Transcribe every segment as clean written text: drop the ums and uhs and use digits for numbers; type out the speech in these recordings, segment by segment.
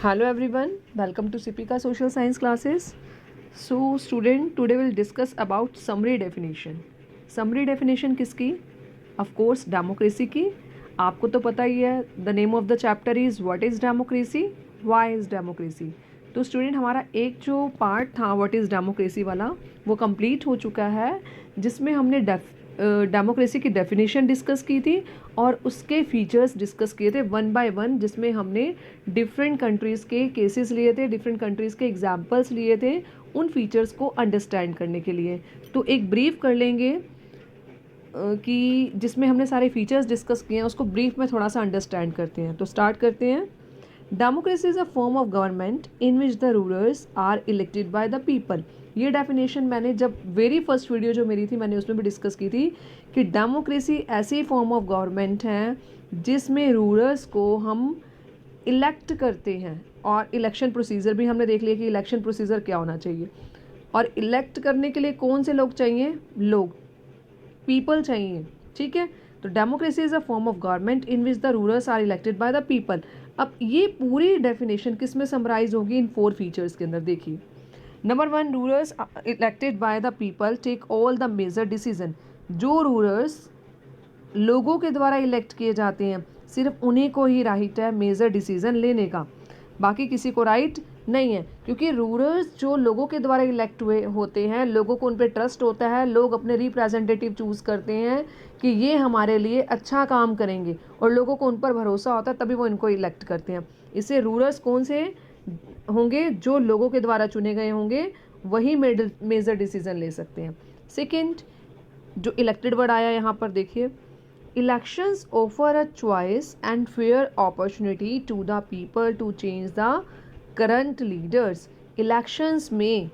Hello everyone, welcome to Sipika Social Science classes. So student, today we'll discuss about summary definition. Summary definition किसकी? Of course democracy की. आपको तो पता ही है, the name of the chapter is what is democracy, why is democracy. तो student हमारा एक जो पार्ट था व्हाट इज़ डेमोक्रेसी वाला वो कंप्लीट हो चुका है, जिसमें हमने डेमोक्रेसी की डेफिनेशन डिस्कस की थी और उसके फीचर्स डिस्कस किए थे वन बाय वन, जिसमें हमने डिफरेंट कंट्रीज़ के केसेस लिए थे, डिफरेंट कंट्रीज़ के एग्जांपल्स लिए थे उन फीचर्स को अंडरस्टैंड करने के लिए. तो एक ब्रीफ कर लेंगे कि जिसमें हमने सारे फीचर्स डिस्कस किए हैं उसको ब्रीफ में थोड़ा सा अंडरस्टैंड करते हैं. तो स्टार्ट करते हैं. Democracy is a form of government in which the rulers are elected by the people. ये डेफिनेशन मैंने जब वेरी फर्स्ट वीडियो जो मेरी थी मैंने उसमें भी डिस्कस की थी कि डेमोक्रेसी ऐसी फॉर्म ऑफ गवर्नमेंट है जिसमें रूलर्स को हम इलेक्ट करते हैं. और इलेक्शन प्रोसीजर भी हमने देख लिया कि इलेक्शन प्रोसीजर क्या होना चाहिए. और इलेक्ट करने के लिए कौन से लोग चाहिए? लोग, पीपल चाहिए. ठीक है. तो democracy is a form of government in which the rulers are elected by the people. अब ये पूरी डेफिनेशन किस में समराइज होगी? इन 4 फीचर्स के अंदर. देखिए, number 1, rulers elected by the people take all the major decision. जो रूलर्स लोगों के द्वारा इलेक्ट किए जाते हैं सिर्फ उन्हीं को ही राइट है मेजर डिसीजन लेने का, बाकी किसी को राइट नहीं है. क्योंकि रूलर्स जो लोगों के द्वारा इलेक्ट हुए होते हैं, लोगों को उन पर ट्रस्ट होता है, लोग अपने रिप्रेजेंटेटिव चूज़ करते हैं कि ये हमारे लिए अच्छा काम करेंगे और लोगों को उन पर भरोसा होता है, तभी वो इनको इलेक्ट करते हैं. इससे रूलर्स कौन से होंगे? जो लोगों के द्वारा चुने गए होंगे वही मेजर डिसीजन ले सकते हैं. सेकेंड, जो इलेक्टेड वर्ड आया यहाँ पर देखिए, elections offer a choice and fair opportunity to the people to change the current leaders. Elections में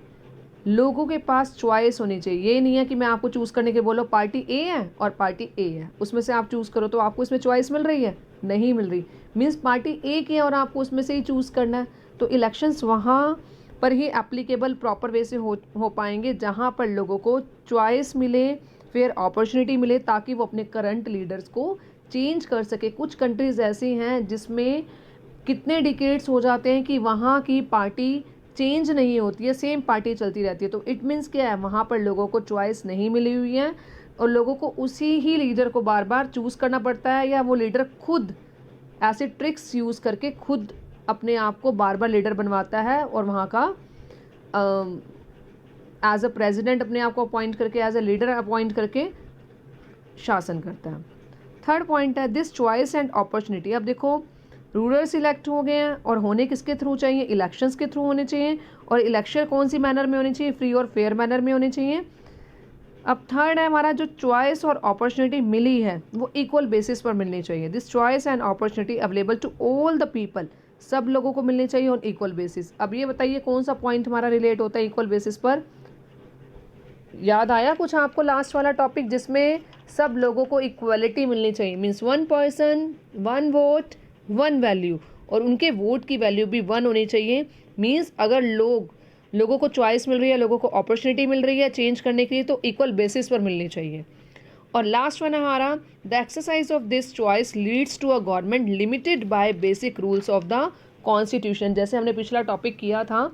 लोगों के पास चॉइस होनी चाहिए. ये नहीं है कि मैं आपको चूज़ करने के बोलो पार्टी ए है और पार्टी ए है, उसमें से आप चूज़ करो, तो आपको इसमें चॉइस मिल रही है? नहीं मिल रही. मीन्स पार्टी ए की है और आपको उसमें से ही चूज़ करना है. तो इलेक्शंस वहाँ पर ही एप्लीकेबल प्रॉपर वे से हो पाएंगे जहाँ पर लोगों को चॉइस मिले, फेयर अपॉर्चुनिटी मिले, ताकि वो अपने करंट लीडर्स को चेंज कर सके. कुछ कंट्रीज़ ऐसी हैं जिसमें कितने डिकेड्स हो जाते हैं कि वहाँ की पार्टी चेंज नहीं होती है, सेम पार्टी चलती रहती है. तो इट मीन्स क्या है? वहाँ पर लोगों को चॉइस नहीं मिली हुई है और लोगों को उसी ही लीडर को बार बार चूज़ करना पड़ता है, या वो लीडर खुद ऐसे ट्रिक्स यूज़ करके खुद अपने आप को बार बार लीडर बनवाता है और वहाँ का एज अ प्रेसिडेंट अपने आप को अपॉइंट करके, एज अ लीडर अपॉइंट करके शासन करता है. थर्ड पॉइंट है दिस चॉइस एंड अपॉर्चुनिटी. अब देखो, रूलर्स इलेक्ट हो गए हैं और होने किसके थ्रू चाहिए? इलेक्शंस के थ्रू होने चाहिए. और इलेक्शन कौन सी मैनर में होनी चाहिए? फ्री और फेयर मैनर में होने चाहिए. अब थर्ड है हमारा, जो चॉइस और अपॉर्चुनिटी मिली है वो इक्वल बेसिस पर मिलनी चाहिए. This choice and opportunity available to all the people. सब लोगों को मिलनी चाहिए ऑन इक्वल बेसिस. अब ये बताइए कौन सा पॉइंट हमारा रिलेट होता है इक्वल बेसिस पर? याद आया कुछ आपको लास्ट वाला टॉपिक जिसमें सब लोगों को इक्वलिटी मिलनी चाहिए? मीन्स 1 पर्सन 1 वोट 1 वैल्यू, और उनके वोट की वैल्यू भी 1 होनी चाहिए. मीन्स अगर लोगों को चॉइस मिल रही है, लोगों को अपॉर्चुनिटी मिल रही है चेंज करने के लिए, तो इक्वल बेसिस पर मिलनी चाहिए. और लास्ट वन हमारा, the exercise of this choice leads to a government limited by basic rules of the constitution. जैसे हमने पिछला टॉपिक किया था,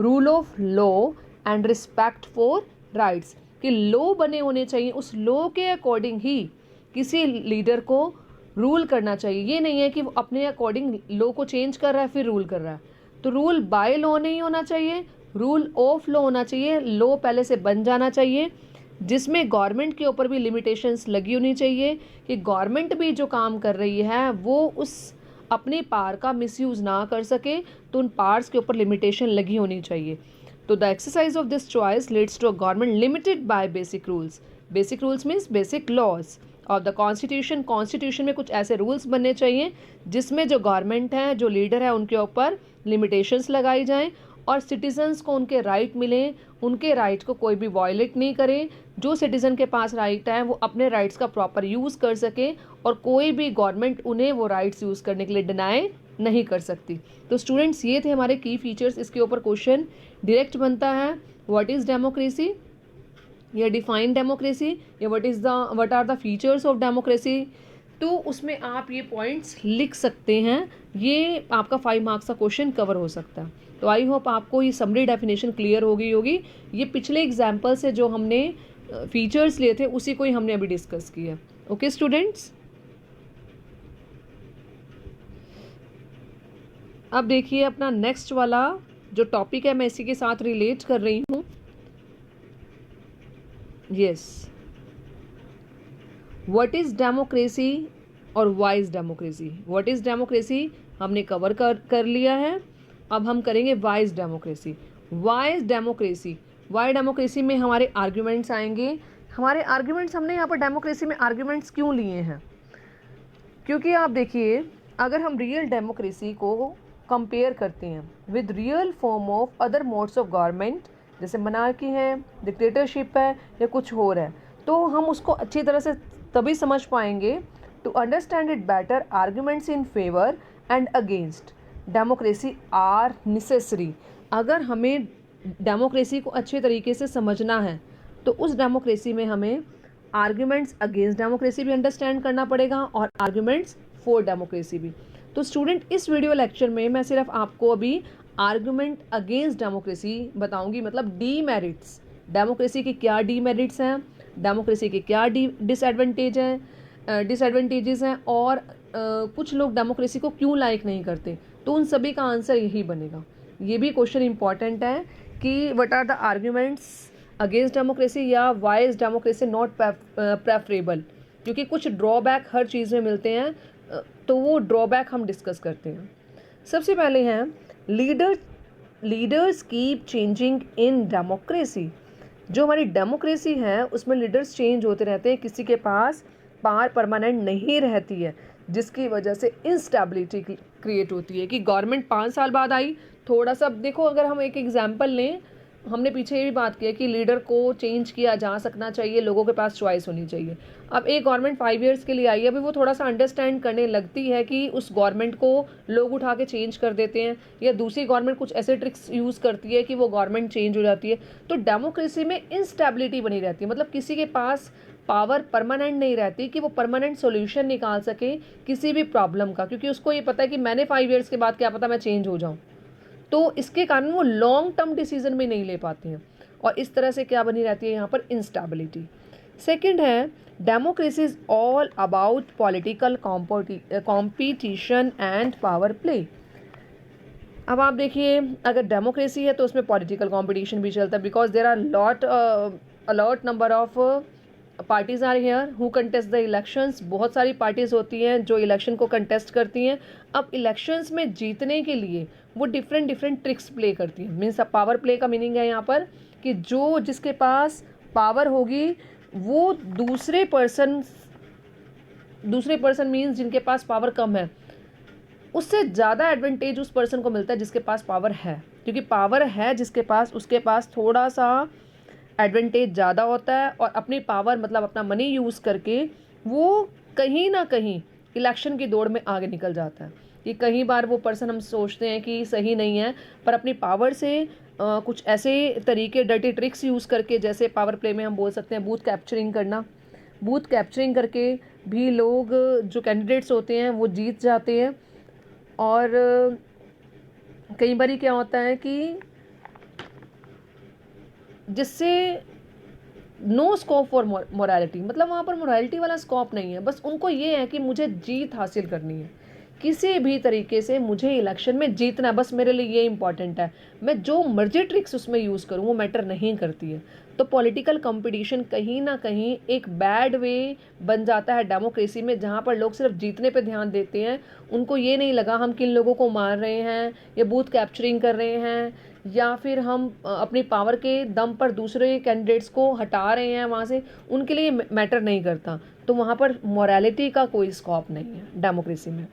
rule of law and respect for rights, कि लॉ बने होने चाहिए, उस लॉ के अकॉर्डिंग ही किसी लीडर को रूल करना चाहिए. ये नहीं है कि वो अपने अकॉर्डिंग लॉ को चेंज कर रहा है फिर रूल कर रहा है. तो रूल बाय लॉ नहीं होना चाहिए, रूल ऑफ लॉ होना चाहिए. लॉ पहले से बन जाना चाहिए जिसमें गवर्नमेंट के ऊपर भी लिमिटेशंस लगी होनी चाहिए कि गवर्नमेंट भी जो काम कर रही है वो उस अपने पावर का मिसयूज़ ना कर सके, तो उन पावर्स के ऊपर लिमिटेशन लगी होनी चाहिए. तो the exercise of this choice leads to a government limited by basic rules. Basic rules means basic laws of the constitution. Constitution में कुछ ऐसे रूल्स बनने चाहिए जिसमें जो गवर्नमेंट है, जो लीडर है, उनके ऊपर लिमिटेशंस लगाई जाएं और सिटीजन्स को उनके राइट मिले, उनके राइट को कोई भी वायलेट नहीं करे. जो सिटीज़न के पास राइट है वो अपने राइट्स का प्रॉपर यूज़ कर सके और कोई भी गवर्नमेंट उन्हें वो राइट्स यूज़ करने के लिए डिनाई नहीं कर सकती. तो स्टूडेंट्स, ये थे हमारे की फीचर्स. इसके ऊपर क्वेश्चन डायरेक्ट बनता है, व्हाट इज़ डेमोक्रेसी, या डिफाइन डेमोक्रेसी, या what are the features of democracy. तो उसमें आप ये पॉइंट्स लिख सकते हैं, ये आपका 5 मार्क्स का क्वेश्चन कवर हो सकता है। तो आई होप आपको ये समरी डेफिनेशन क्लियर हो गई होगी। ये पिछले एग्जाम्पल से जो हमने फीचर्स लिए थे उसी को ही हमने अभी डिस्कस किया। ओके स्टूडेंट्स, अब देखिए अपना नेक्स्ट वाला जो टॉपिक है मैं इसी के साथ रिलेट कर रही हूँ। यस, व्हाट इज़ डेमोक्रेसी और why is democracy. What is democracy हमने कवर कर लिया है। अब हम करेंगे why is democracy. Why is democracy, why democracy में हमारे आर्ग्यूमेंट्स आएंगे। हमारे आर्ग्यूमेंट्स, हमने यहाँ पर डेमोक्रेसी में आर्ग्यूमेंट्स क्यों लिए हैं, क्योंकि आप देखिए अगर हम रियल डेमोक्रेसी को कंपेयर करते हैं with real form of other modes of government, जैसे मोनार्की है, डिक्टेटरशिप है या कुछ और है, तो हम उसको अच्छी तरह से तभी समझ पाएंगे। To understand it better, arguments in favour and against democracy are necessary. अगर हमें डेमोक्रेसी को अच्छे तरीके से समझना है तो उस डेमोक्रेसी में हमें आर्ग्यूमेंट्स अगेंस्ट डेमोक्रेसी भी अंडरस्टैंड करना पड़ेगा और आर्ग्यूमेंट्स फॉर डेमोक्रेसी भी। तो स्टूडेंट, इस वीडियो लेक्चर में मैं सिर्फ आपको अभी आर्ग्यूमेंट अगेंस्ट डेमोक्रेसी बताऊंगी, मतलब डीमेरिट्स, डेमोक्रेसी के क्या डीमेरिट्स हैं, डेमोक्रेसी के क्या डिसएडवांटेजेस हैं और कुछ लोग डेमोक्रेसी को क्यों लाइक नहीं करते। तो उन सभी का आंसर यही बनेगा। ये भी क्वेश्चन इंपॉर्टेंट है कि what are the arguments against democracy या why is democracy not preferable, क्योंकि कुछ ड्रॉबैक हर चीज़ में मिलते हैं, तो वो ड्रॉबैक हम डिस्कस करते हैं। सबसे पहले हैं leaders keep changing in democracy. जो हमारी डेमोक्रेसी है उसमें लीडर्स चेंज होते रहते हैं, किसी के पास पावर परमानेंट नहीं रहती है, जिसकी वजह से इंस्टेबिलिटी क्रिएट होती है कि गवर्नमेंट 5 साल बाद आई। थोड़ा सा देखो, अगर हम एक एग्जांपल लें, हमने पीछे ये भी बात की है कि लीडर को चेंज किया जा सकना चाहिए, लोगों के पास चॉइस होनी चाहिए। अब एक गवर्नमेंट 5 ईयर्स के लिए आई है, अभी वो थोड़ा सा अंडरस्टैंड करने लगती है कि उस गवर्नमेंट को लोग उठा के चेंज कर देते हैं या दूसरी गवर्नमेंट कुछ ऐसे ट्रिक्स यूज़ करती है कि वो गवर्नमेंट चेंज हो जाती है। तो डेमोक्रेसी में इंस्टेबिलिटी बनी रहती है, मतलब किसी के पास पावर परमानेंट नहीं रहती कि वो परमानेंट सोल्यूशन निकाल सके किसी भी प्रॉब्लम का, क्योंकि उसको ये पता है कि मैंने 5 ईयर्स के बाद क्या पता मैं चेंज हो जाऊँ। तो इसके कारण वो लॉन्ग टर्म डिसीजन में नहीं ले पाते हैं और इस तरह से क्या बनी रहती है यहाँ पर इंस्टेबिलिटी। सेकंड है democracy is all about political competition and power play. अब आप देखिए अगर डेमोक्रेसी है तो उसमें पॉलिटिकल कॉम्पिटिशन भी चलता है, because there are lot number of parties are here who contest the elections. बहुत सारी पार्टीज होती हैं जो इलेक्शन को कंटेस्ट करती हैं। अब इलेक्शंस में जीतने के लिए वो डिफरेंट ट्रिक्स प्ले करती हैं। मीन्स पावर प्ले का मीनिंग है यहाँ पर कि जिसके पास पावर होगी वो दूसरे पर्सन मीन्स जिनके पास पावर कम है उससे ज़्यादा एडवांटेज उस पर्सन को मिलता है जिसके पास पावर है, क्योंकि पावर है जिसके पास उसके पास थोड़ा सा एडवांटेज ज़्यादा होता है और अपनी पावर मतलब अपना मनी यूज़ करके वो कहीं ना कहीं इलेक्शन की दौड़ में आगे निकल जाता है। ये कई बार वो पर्सन हम सोचते हैं कि सही नहीं है, पर अपनी पावर से कुछ ऐसे तरीके डर्टी ट्रिक्स यूज़ करके, जैसे पावर प्ले में हम बोल सकते हैं बूथ कैप्चरिंग करना, बूथ कैप्चरिंग करके भी लोग जो कैंडिडेट्स होते हैं वो जीत जाते हैं। और कई बार क्या होता है कि जिससे नो स्कोप फॉर मोरालिटी, मतलब वहाँ पर मोरालिटी वाला स्कोप नहीं है, बस उनको ये है कि मुझे जीत हासिल करनी है, किसी भी तरीके से मुझे इलेक्शन में जीतना है, बस मेरे लिए ये इंपॉर्टेंट है। मैं जो मर्जी ट्रिक्स उसमें यूज़ करूँ वो मैटर नहीं करती है। तो पॉलिटिकल कंपटीशन कहीं ना कहीं एक बैड वे बन जाता है डेमोक्रेसी में, जहाँ पर लोग सिर्फ जीतने पे ध्यान देते हैं। उनको ये नहीं लगा हम किन लोगों को मार रहे हैं या बूथ कैप्चरिंग कर रहे हैं या फिर हम अपनी पावर के दम पर दूसरे कैंडिडेट्स को हटा रहे हैं वहाँ से, उनके लिए मैटर नहीं करता। तो वहाँ पर मोरालिटी का कोई स्कोप नहीं है डेमोक्रेसी में।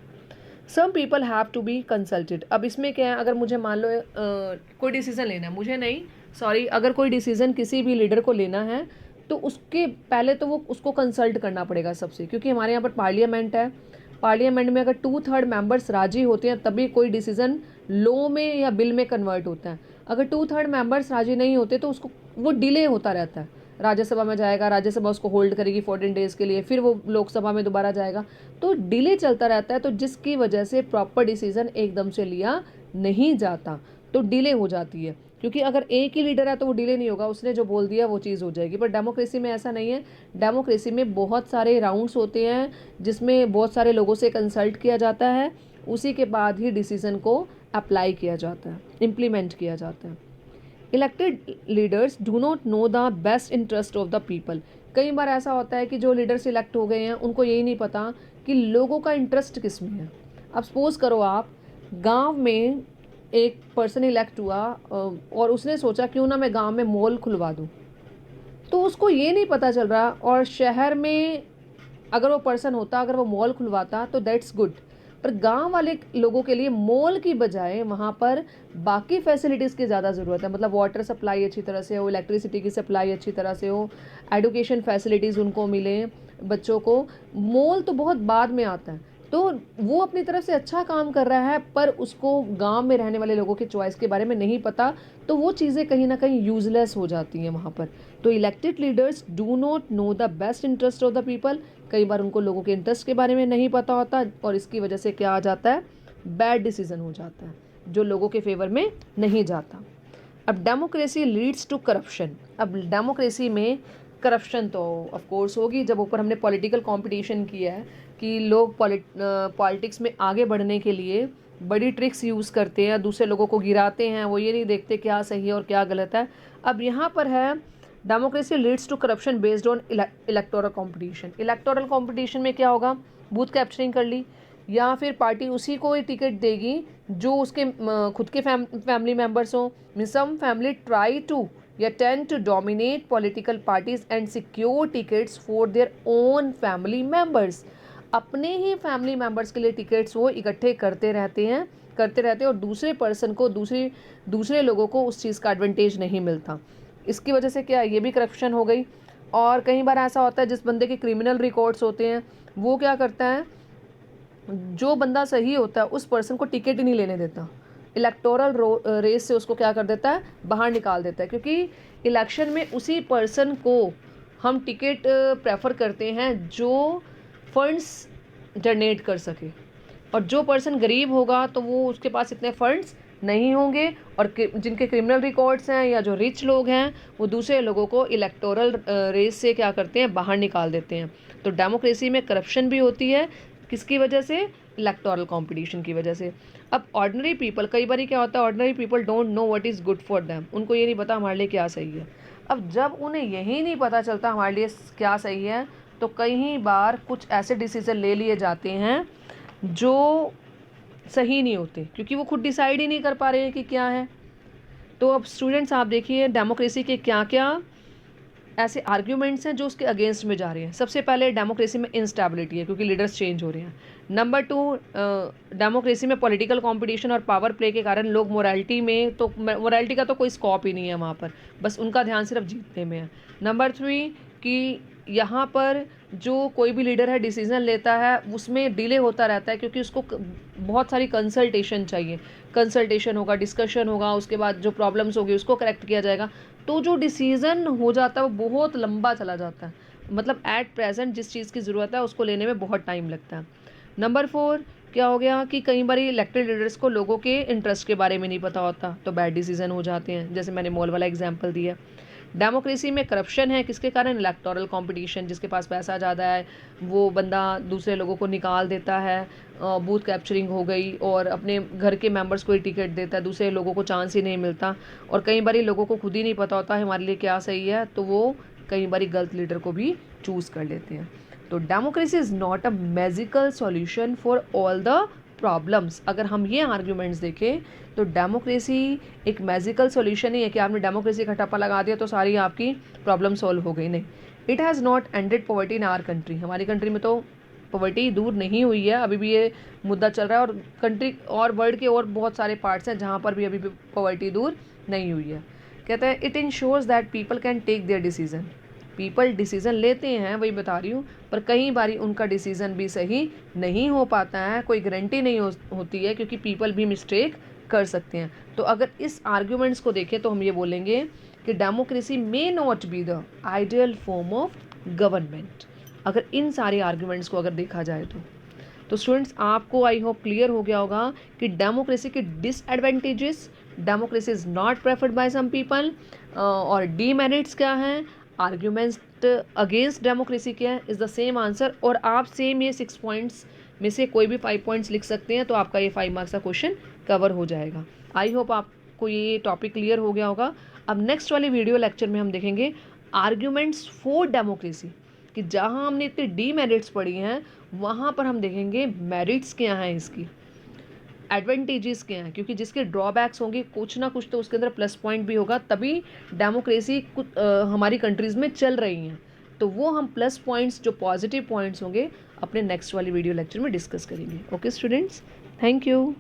Some people have to be consulted. अब इसमें क्या है, अगर मुझे मान लो कोई डिसीज़न लेना है, मुझे नहीं सॉरी अगर कोई डिसीज़न किसी भी लीडर को लेना है तो उसके पहले तो वो उसको कंसल्ट करना पड़ेगा सबसे, क्योंकि हमारे यहाँ पर पार्लियामेंट है। पार्लियामेंट में अगर 2/3 मेंबर्स राजी होते हैं तभी कोई डिसीज़न लॉ में या बिल में कन्वर्ट होता है। अगर 2/3 मेंबर्स राजी नहीं होते तो उसको वो डिले होता रहता है। राज्यसभा में जाएगा, राज्यसभा उसको होल्ड करेगी 14 डेज़ के लिए, फिर वो लोकसभा में दोबारा जाएगा, तो डिले चलता रहता है, तो जिसकी वजह से प्रॉपर डिसीजन एकदम से लिया नहीं जाता, तो डिले हो जाती है। क्योंकि अगर एक ही लीडर है तो वो डिले नहीं होगा, उसने जो बोल दिया वो चीज़ हो जाएगी। पर डेमोक्रेसी में ऐसा नहीं है। डेमोक्रेसी में बहुत सारे राउंड्स होते हैं जिसमें बहुत सारे लोगों से कंसल्ट किया जाता है, उसी के बाद ही डिसीजन को अप्लाई किया जाता है, इम्प्लीमेंट किया जाता है। Elected leaders do not know the best interest of the people. कई बार ऐसा होता है कि जो लीडर्स इलेक्ट हो गए हैं उनको यही नहीं पता कि लोगों का इंटरेस्ट किस में है। अब सपोज करो आप गांव में एक पर्सन इलेक्ट हुआ और उसने सोचा क्यों ना मैं गांव में मॉल खुलवा दूं, तो उसको ये नहीं पता चल रहा, और शहर में अगर वो पर्सन होता, अगर वो मॉल खुलवाता तो दैट्स गुड, पर गांव वाले लोगों के लिए मॉल की बजाय वहाँ पर बाकी फैसिलिटीज़ की ज़्यादा ज़रूरत है। मतलब वाटर सप्लाई अच्छी तरह से हो, इलेक्ट्रिसिटी की सप्लाई अच्छी तरह से हो, एडुकेशन फैसिलिटीज़ उनको मिले बच्चों को। मॉल तो बहुत बाद में आता है, तो वो अपनी तरफ से अच्छा काम कर रहा है, पर उसको गांव में रहने वाले लोगों के चॉइस के बारे में नहीं पता, तो वो चीज़ें कहीं ना कहीं यूजलेस हो जाती हैं वहाँ पर। तो elected leaders do not know the best interest of the people. कई बार उनको लोगों के इंटरेस्ट के बारे में नहीं पता होता, और इसकी वजह से क्या आ जाता है, बैड डिसीजन हो जाता है जो लोगों के फेवर में नहीं जाता। अब डेमोक्रेसी लीड्स टू करप्शन। अब डेमोक्रेसी में करप्शन तो ऑफ कोर्स होगी। जब ऊपर हमने पॉलिटिकल कंपटीशन किया है कि लोग पॉलिटिक्स में आगे बढ़ने के लिए बड़ी ट्रिक्स यूज़ करते हैं, दूसरे लोगों को गिराते हैं, वो ये नहीं देखते क्या सही है और क्या गलत है। अब यहाँ पर है democracy leads to corruption based on electoral competition. Electoral competition में क्या होगा, बूथ कैप्चरिंग कर ली, या फिर पार्टी उसी को ही टिकट देगी जो उसके खुद के फैमिली मेम्बर्स हों। सम फैमिली ट्राई टू या tend to dominate political parties and secure tickets for their own family members. अपने ही फैमिली मेम्बर्स के लिए टिकट्स वो इकट्ठे करते रहते हैं और दूसरे पर्सन को, दूसरे लोगों को उस चीज़ का एडवांटेज नहीं मिलता। इसकी वजह से क्या, ये भी करप्शन हो गई। और कई बार ऐसा होता है जिस बंदे के क्रिमिनल रिकॉर्ड्स होते हैं वो क्या करता है, जो बंदा सही होता है उस पर्सन को टिकट ही नहीं लेने देता, इलेक्टोरल रेस से उसको क्या कर देता है, बाहर निकाल देता है। क्योंकि इलेक्शन में उसी पर्सन को हम टिकट प्रेफर करते हैं जो फंड्स जनरेट कर सके, और जो पर्सन गरीब होगा तो वो उसके पास इतने फंड्स नहीं होंगे, और जिनके क्रिमिनल रिकॉर्ड्स हैं या जो रिच लोग हैं वो दूसरे लोगों को इलेक्टोरल रेस से क्या करते हैं, बाहर निकाल देते हैं। तो डेमोक्रेसी में करप्शन भी होती है, किसकी वजह से, इलेक्टोरल कंपटीशन की वजह से। अब ऑर्डिनरी पीपल, कई बार क्या होता है, ordinary people don't know what is good for them. उनको ये नहीं पता हमारे लिए क्या सही है। अब जब उन्हें यही नहीं पता चलता हमारे लिए क्या सही है, तो कई बार कुछ ऐसे डिसीजन ले लिए जाते हैं जो सही नहीं होते, क्योंकि वो खुद डिसाइड ही नहीं कर पा रहे हैं कि क्या है। तो अब स्टूडेंट्स आप देखिए डेमोक्रेसी के क्या क्या ऐसे आर्ग्यूमेंट्स हैं जो उसके अगेंस्ट में जा रहे हैं। सबसे पहले डेमोक्रेसी में इंस्टेबिलिटी है क्योंकि लीडर्स चेंज हो रहे हैं। नंबर 2, डेमोक्रेसी में पॉलिटिकल कंपटीशन और पावर प्ले के कारण लोग मोरालिटी का तो कोई स्कोप ही नहीं है वहाँ पर, बस उनका ध्यान सिर्फ जीतने में है। नंबर 3 कि यहाँ पर जो कोई भी लीडर है डिसीजन लेता है उसमें डिले होता रहता है, क्योंकि उसको बहुत सारी कंसल्टेशन होगा, डिस्कशन होगा, उसके बाद जो प्रॉब्लम्स होगी उसको करेक्ट किया जाएगा, तो जो डिसीज़न हो जाता है वो बहुत लंबा चला जाता है। मतलब एट प्रेजेंट जिस चीज़ की ज़रूरत है उसको लेने में बहुत टाइम लगता है। नंबर 4 क्या हो गया कि कई बार इलेक्टेड लीडर्स को लोगों के इंटरेस्ट के बारे में नहीं पता होता, तो बैड डिसीजन हो जाते हैं, जैसे मैंने मॉल वाला एग्जांपल दिया। डेमोक्रेसी में करप्शन है, किसके कारण, इलेक्टोरल कंपटीशन, जिसके पास पैसा ज़्यादा है वो बंदा दूसरे लोगों को निकाल देता है, बूथ कैप्चरिंग हो गई, और अपने घर के मेंबर्स को ही टिकट देता है, दूसरे लोगों को चांस ही नहीं मिलता। और कई बार लोगों को खुद ही नहीं पता होता है हमारे लिए क्या सही है, तो वो कई बार गलत लीडर को भी चूज़ कर लेते हैं। तो democracy is not a magical solution for all the problems. अगर हम ये आर्ग्यूमेंट्स देखें तो डेमोक्रेसी एक मैजिकल सॉल्यूशन ही है कि आपने डेमोक्रेसी का ठप्पा लगा दिया तो सारी आपकी प्रॉब्लम सॉल्व हो गई, नहीं। It has not ended poverty in our country. हमारी कंट्री में तो पॉवर्टी दूर नहीं हुई है, अभी भी ये मुद्दा चल रहा है, और कंट्री और वर्ल्ड के और बहुत सारे पार्ट्स हैं जहाँ पर भी अभी भी पॉवर्टी दूर नहीं हुई है। कहते हैं it ensures that people can take their decision. People decision लेते हैं, वही बता रही हूँ, पर कई बारी उनका डिसीज़न भी सही नहीं हो पाता है, कोई गारंटी नहीं होती है, क्योंकि पीपल भी मिस्टेक कर सकते हैं। तो अगर इस आर्ग्यूमेंट्स को देखें तो हम ये बोलेंगे कि democracy may not be the ideal form of government. अगर इन सारे आर्ग्यूमेंट्स को अगर देखा जाए तो स्टूडेंट्स आपको आई होप क्लियर हो गया होगा कि डेमोक्रेसी के disadvantages, democracy is not preferred by some people, और डीमेरिट्स क्या हैं, आर्ग्यूमेंट्स अगेंस्ट डेमोक्रेसी क्या है, इज़ द सेम आंसर। और आप सेम ये 6 पॉइंट्स में से कोई भी 5 पॉइंट्स लिख सकते हैं, तो आपका ये 5 मार्क्स का क्वेश्चन कवर हो जाएगा। आई होप आपको ये टॉपिक क्लियर हो गया होगा। अब नेक्स्ट वाले वीडियो लेक्चर में हम देखेंगे आर्ग्यूमेंट्स फॉर डेमोक्रेसी, कि जहाँ हमने इतने डीमेरिट्स पढ़ी हैं वहाँ पर हम देखेंगे मेरिट्स क्या हैं, इसकी एडवांटेजेस क्या हैं, क्योंकि जिसके ड्रॉबैक्स होंगे कुछ ना कुछ तो उसके अंदर प्लस पॉइंट भी होगा, तभी डेमोक्रेसी कुछ हमारी कंट्रीज़ में चल रही हैं। तो वो हम प्लस पॉइंट्स जो पॉजिटिव पॉइंट्स होंगे अपने नेक्स्ट वाली वीडियो लेक्चर में डिस्कस करेंगे। Okay students, thank you.